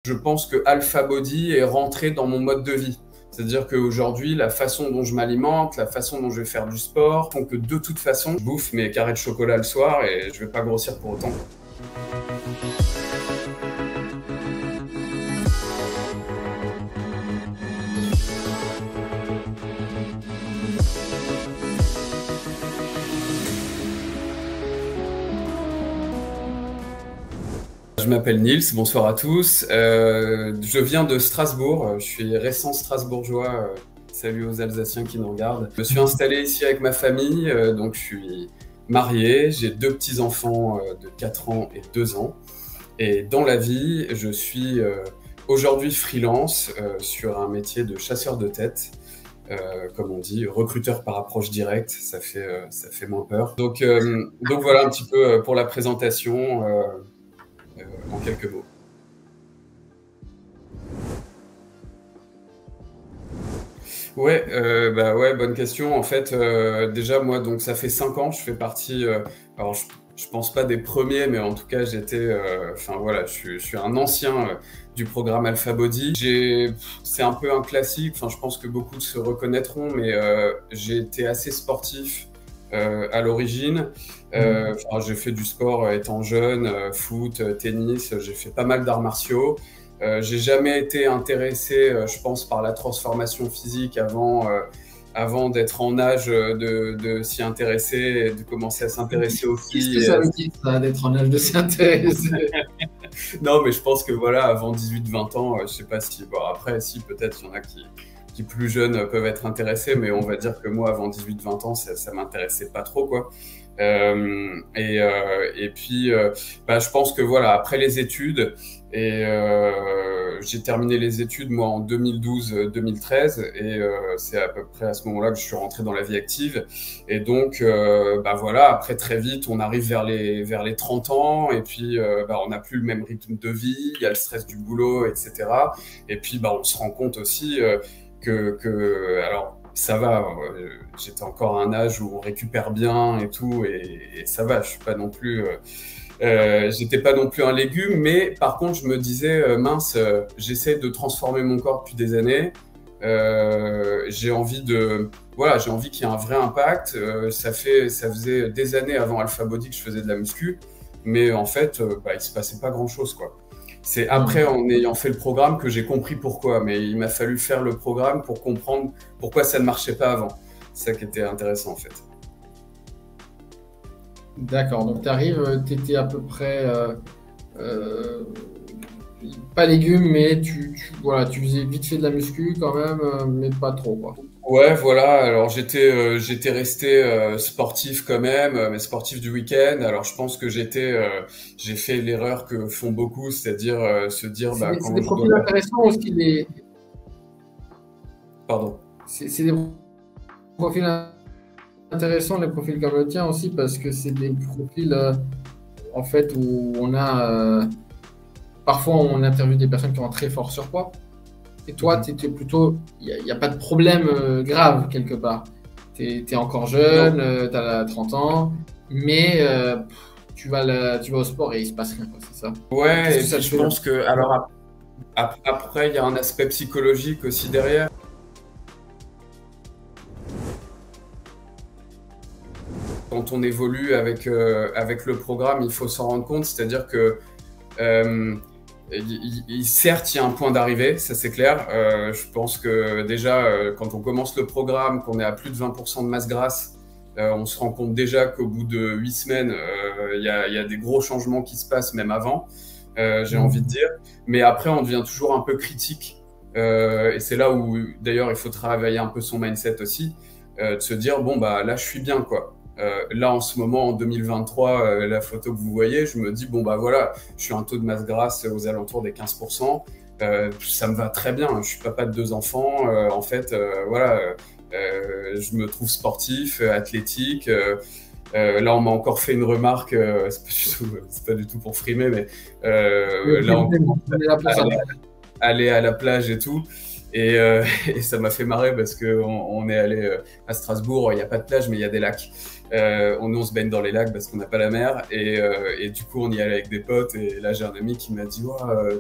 Je pense que Alpha Body est rentré dans mon mode de vie. C'est-à-dire qu'aujourd'hui, la façon dont je m'alimente, la façon dont je vais faire du sport, font que de toute façon, je bouffe mes carrés de chocolat le soir et je vais pas grossir pour autant. Je m'appelle Nils, bonsoir à tous. Je viens de Strasbourg, je suis récent strasbourgeois. Salut aux Alsaciens qui nous regardent. Je me suis installé ici avec ma famille, donc je suis marié, j'ai deux petits-enfants de 4 ans et 2 ans. Et dans la vie, je suis aujourd'hui freelance sur un métier de chasseur de tête. Comme on dit, recruteur par approche directe, ça fait moins peur. Donc voilà un petit peu pour la présentation. En quelques mots. Ouais, ouais, bonne question. En fait, déjà moi, donc ça fait 5 ans, je fais partie. Alors, je pense pas des premiers, mais en tout cas, j'étais. Enfin voilà, je suis un ancien du programme Alpha Body. C'est un peu un classique. Enfin, je pense que beaucoup se reconnaîtront, mais j'ai été assez sportif. À l'origine, j'ai fait du sport étant jeune, foot, tennis, j'ai fait pas mal d'arts martiaux. J'ai jamais été intéressé, je pense, par la transformation physique avant d'être en âge de s'y intéresser et de commencer à s'intéresser aux filles. Qu'est-ce que ça veut dire, ça, d'être en âge de s'y intéresser? Non, mais je pense que voilà, avant 18-20 ans, je sais pas si... Bon, après, si, peut-être, il y en a qui plus jeunes peuvent être intéressés, mais on va dire que moi, avant 18-20 ans, ça m'intéressait pas trop, quoi. Et puis, je pense que voilà, après les études, j'ai terminé les études, moi, en 2012-2013, et c'est à peu près à ce moment-là que je suis rentré dans la vie active. Et donc, voilà, après, très vite, on arrive vers les 30 ans, et puis, on n'a plus le même rythme de vie, il y a le stress du boulot, etc. Et puis, on se rend compte aussi alors, ça va, j'étais encore à un âge où on récupère bien et tout, et ça va, je suis pas non plus... j'étais pas non plus un légume, mais par contre, je me disais, mince, j'essaie de transformer mon corps depuis des années, j'ai envie qu'il y ait un vrai impact, ça faisait des années avant Alpha Body que je faisais de la muscu, mais en fait, il se passait pas grand-chose, quoi. C'est après, en ayant fait le programme, que j'ai compris pourquoi. Mais il m'a fallu faire le programme pour comprendre pourquoi ça ne marchait pas avant. C'est ça qui était intéressant, en fait. D'accord, donc tu arrives, tu étais à peu près... pas légumes, mais voilà, tu faisais vite fait de la muscu quand même, mais pas trop, quoi. Ouais, voilà. Alors j'étais resté sportif quand même, mais sportif du week-end. Alors je pense que j'ai fait l'erreur que font beaucoup, c'est-à-dire se dire C'est des profils intéressants aussi, Pardon. C'est des profils intéressants, les profils comme le tien aussi, parce que c'est des profils en fait où on a parfois on interviewe des personnes qui ont un très fort surpoids. Et toi, tu étais plutôt, il n'y a pas de problème grave quelque part. Tu es encore jeune, tu as 30 ans, mais tu vas au sport et il se passe rien, c'est ça? Ouais, et puis je pense que, alors après, il y a un aspect psychologique aussi derrière. Quand on évolue avec le programme, il faut s'en rendre compte, c'est-à-dire que certes, il y a un point d'arrivée, ça c'est clair. Je pense que déjà, quand on commence le programme, qu'on est à plus de 20% de masse grasse, on se rend compte déjà qu'au bout de 8 semaines, il y a des gros changements qui se passent, même avant, j'ai envie de dire. Mais après, on devient toujours un peu critique. Et c'est là où, d'ailleurs, il faut travailler un peu son mindset aussi, de se dire, bon, là, je suis bien, quoi. Là, en ce moment, en 2023, la photo que vous voyez, je me dis, bon, voilà, je suis un taux de masse grasse aux alentours des 15%. Ça me va très bien. Je suis papa de 2 enfants. En fait, je me trouve sportif, athlétique. Là, on m'a encore fait une remarque, c'est pas du tout pour frimer, mais là, on commence à aller à la plage et tout. Et ça m'a fait marrer parce qu'on est allé à Strasbourg, il n'y a pas de plage, mais il y a des lacs. On se baigne dans les lacs parce qu'on n'a pas la mer. Et du coup, on y allait avec des potes. Et là, j'ai un ami qui m'a dit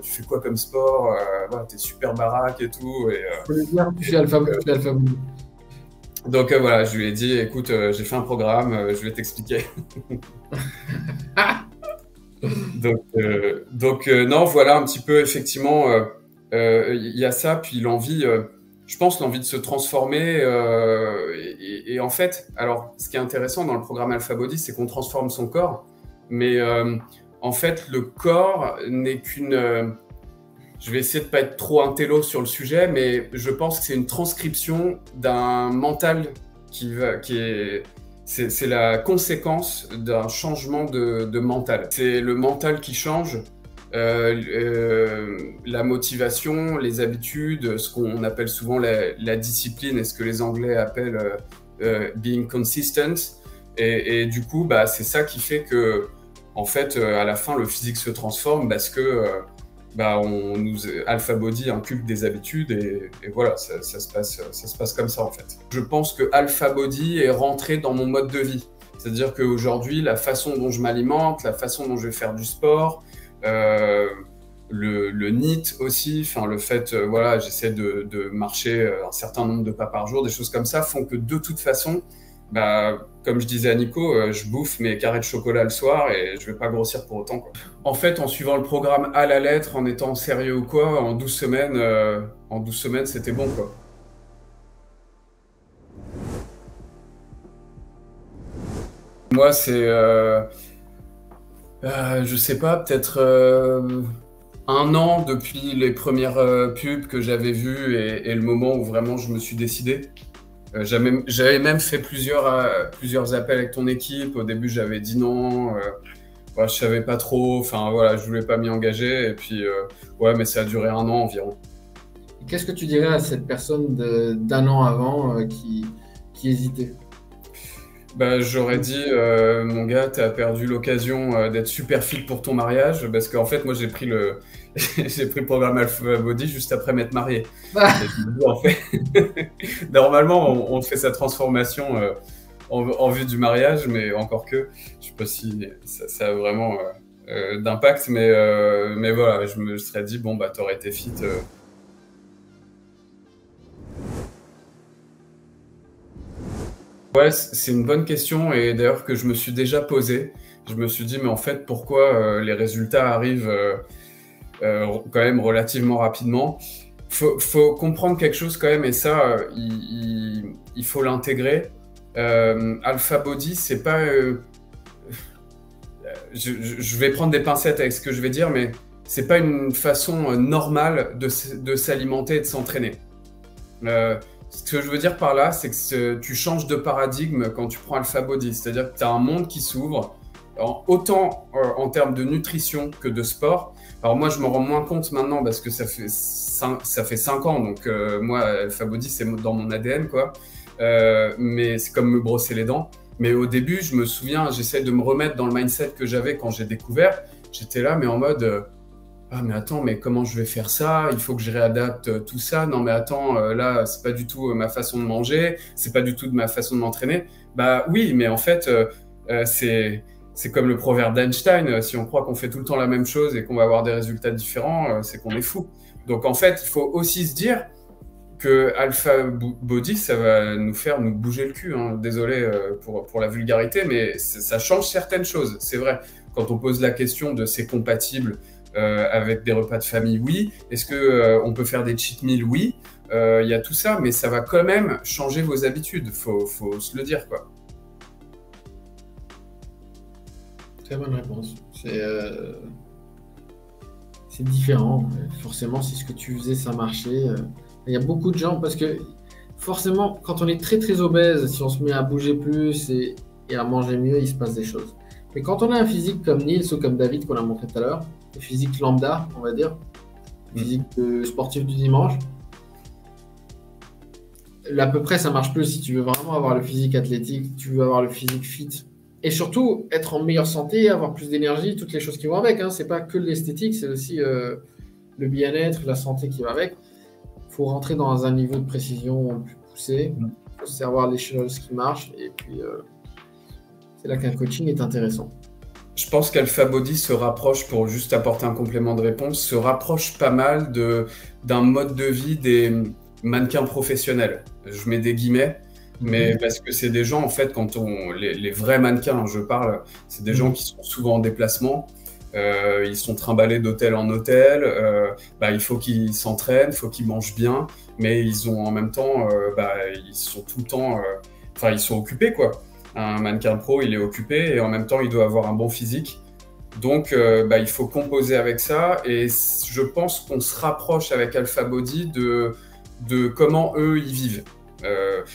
tu fais quoi comme sport? T'es super baraque et tout. Faut le dire, tu fais Alpha Body. Donc voilà, je lui ai dit écoute, j'ai fait un programme, je vais t'expliquer. Donc non, voilà un petit peu, effectivement, il y a ça, puis l'envie, je pense, l'envie de se transformer. Et en fait, alors, ce qui est intéressant dans le programme Alpha Body, c'est qu'on transforme son corps, mais en fait, le corps n'est qu'une... je vais essayer de ne pas être trop intello sur le sujet, mais je pense que c'est une transcription d'un mental c'est la conséquence d'un changement de mental. C'est le mental qui change, la motivation, les habitudes, ce qu'on appelle souvent la discipline et ce que les Anglais appellent being consistent. Et du coup, c'est ça qui fait que, en fait, à la fin, le physique se transforme parce que Alpha Body inculque des habitudes et voilà, ça se passe comme ça en fait. Je pense que Alpha Body est rentré dans mon mode de vie. C'est-à-dire qu'aujourd'hui, la façon dont je m'alimente, la façon dont je vais faire du sport, le NEAT aussi, enfin le fait, j'essaie de marcher un certain nombre de pas par jour, des choses comme ça font que de toute façon, comme je disais à Nico, je bouffe mes carrés de chocolat le soir et je vais pas grossir pour autant, quoi. En fait, en suivant le programme à la lettre, en étant sérieux ou quoi, en 12 semaines, c'était bon, quoi. Moi, c'est, je sais pas, peut-être 1 an depuis les premières pubs que j'avais vues et le moment où vraiment je me suis décidé. J'avais même fait plusieurs appels avec ton équipe. Au début, j'avais dit non. Je savais pas trop. Enfin, voilà, je voulais pas m'y engager. Et puis, mais ça a duré 1 an environ. Qu'est-ce que tu dirais à cette personne d'1 an avant qui hésitait? J'aurais dit, mon gars, tu as perdu l'occasion d'être super fit pour ton mariage. Parce qu'en fait, moi, j'ai pris le programme Alpha Body juste après m'être marié. En fait, normalement, on fait sa transformation en vue du mariage, mais encore que, je sais pas si ça a vraiment d'impact, mais voilà, je me serais dit, bon, t'aurais été fit. Ouais, c'est une bonne question et d'ailleurs que je me suis déjà posée. Je me suis dit, mais en fait, pourquoi les résultats arrivent quand même relativement rapidement? Faut comprendre quelque chose quand même, et ça, il faut l'intégrer. Alpha Body, c'est pas... je vais prendre des pincettes avec ce que je vais dire, mais c'est pas une façon normale de s'alimenter et de s'entraîner. Ce que je veux dire par là, c'est que tu changes de paradigme quand tu prends Alpha Body. C'est-à-dire que tu as un monde qui s'ouvre, autant en termes de nutrition que de sport. Alors moi, je me rends moins compte maintenant parce que ça fait 5 ans. Donc moi, Alpha Body, c'est dans mon ADN, quoi. Mais c'est comme me brosser les dents. Mais au début, je me souviens, j'essaie de me remettre dans le mindset que j'avais quand j'ai découvert. J'étais là, mais en mode... ah mais attends, mais comment je vais faire ça? Il faut que je réadapte tout ça. Non mais attends, là c'est pas du tout ma façon de manger, c'est pas du tout de ma façon de m'entraîner. Oui, mais en fait c'est comme le proverbe d'Einstein. Si on croit qu'on fait tout le temps la même chose et qu'on va avoir des résultats différents, c'est qu'on est fou. Donc en fait, il faut aussi se dire que Alpha Body, ça va nous faire nous bouger le cul, hein. Désolé pour la vulgarité, mais ça change certaines choses. C'est vrai. Quand on pose la question de c'est compatible avec des repas de famille, oui. Est-ce que on peut faire des cheat meals? Oui. Il y a tout ça, mais ça va quand même changer vos habitudes. Faut se le dire, quoi. Très bonne réponse. C'est différent. Forcément, si ce que tu faisais, ça marchait. Il y a beaucoup de gens, parce que forcément, quand on est très très obèse, si on se met à bouger plus et à manger mieux, il se passe des choses. Mais quand on a un physique comme Nils ou comme David qu'on a montré tout à l'heure, le physique lambda, on va dire, physique de sportif du dimanche, là, à peu près, ça marche plus. Si tu veux vraiment avoir le physique athlétique, tu veux avoir le physique fit, et surtout être en meilleure santé, avoir plus d'énergie, toutes les choses qui vont avec, hein. C'est pas que l'esthétique, c'est aussi le bien-être, la santé qui va avec. faut rentrer dans un niveau de précision plus poussé. Il faut savoir les choses qui marchent. Et puis, c'est là qu'un coaching est intéressant. Je pense qu'Alpha Body se rapproche, pour juste apporter un complément de réponse, se rapproche pas mal d'un mode de vie des mannequins professionnels. Je mets des guillemets, mais parce que c'est des gens, en fait, les vrais mannequins, je parle, c'est des gens qui sont souvent en déplacement, ils sont trimballés d'hôtel en hôtel, il faut qu'ils s'entraînent, il faut qu'ils mangent bien, mais ils ont en même temps, ils sont tout le temps, ils sont occupés, quoi. Un mannequin pro, il est occupé et en même temps, il doit avoir un bon physique. Donc, il faut composer avec ça. Et je pense qu'on se rapproche avec Alpha Body de comment eux, ils vivent.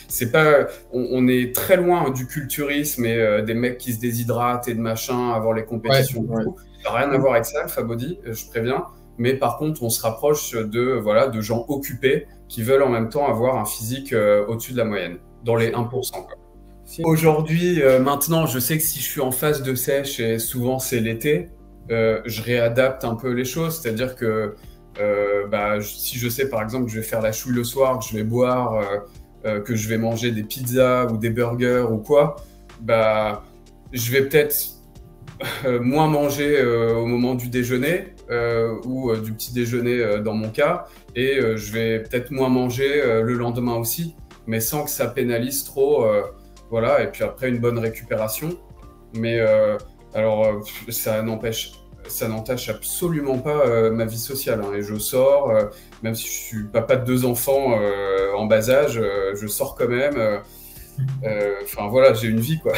C'est pas, on est très loin du culturisme et des mecs qui se déshydratent et de machin avant les compétitions. Ouais. Ça n'a rien à voir avec ça, Alpha Body, je préviens. Mais par contre, on se rapproche de gens occupés qui veulent en même temps avoir un physique au-dessus de la moyenne, dans les 1%, quoi. Aujourd'hui, maintenant, je sais que si je suis en phase de sèche, et souvent c'est l'été, je réadapte un peu les choses. C'est-à-dire que si je sais par exemple que je vais faire la chouille le soir, que je vais boire, que je vais manger des pizzas ou des burgers ou quoi, je vais peut-être moins manger au moment du déjeuner ou du petit déjeuner dans mon cas, et je vais peut-être moins manger le lendemain aussi, mais sans que ça pénalise trop. Voilà, et puis après une bonne récupération. Mais ça n'entache absolument pas ma vie sociale, hein. Et je sors, même si je suis papa de 2 enfants en bas âge, je sors quand même. Voilà, j'ai une vie, quoi.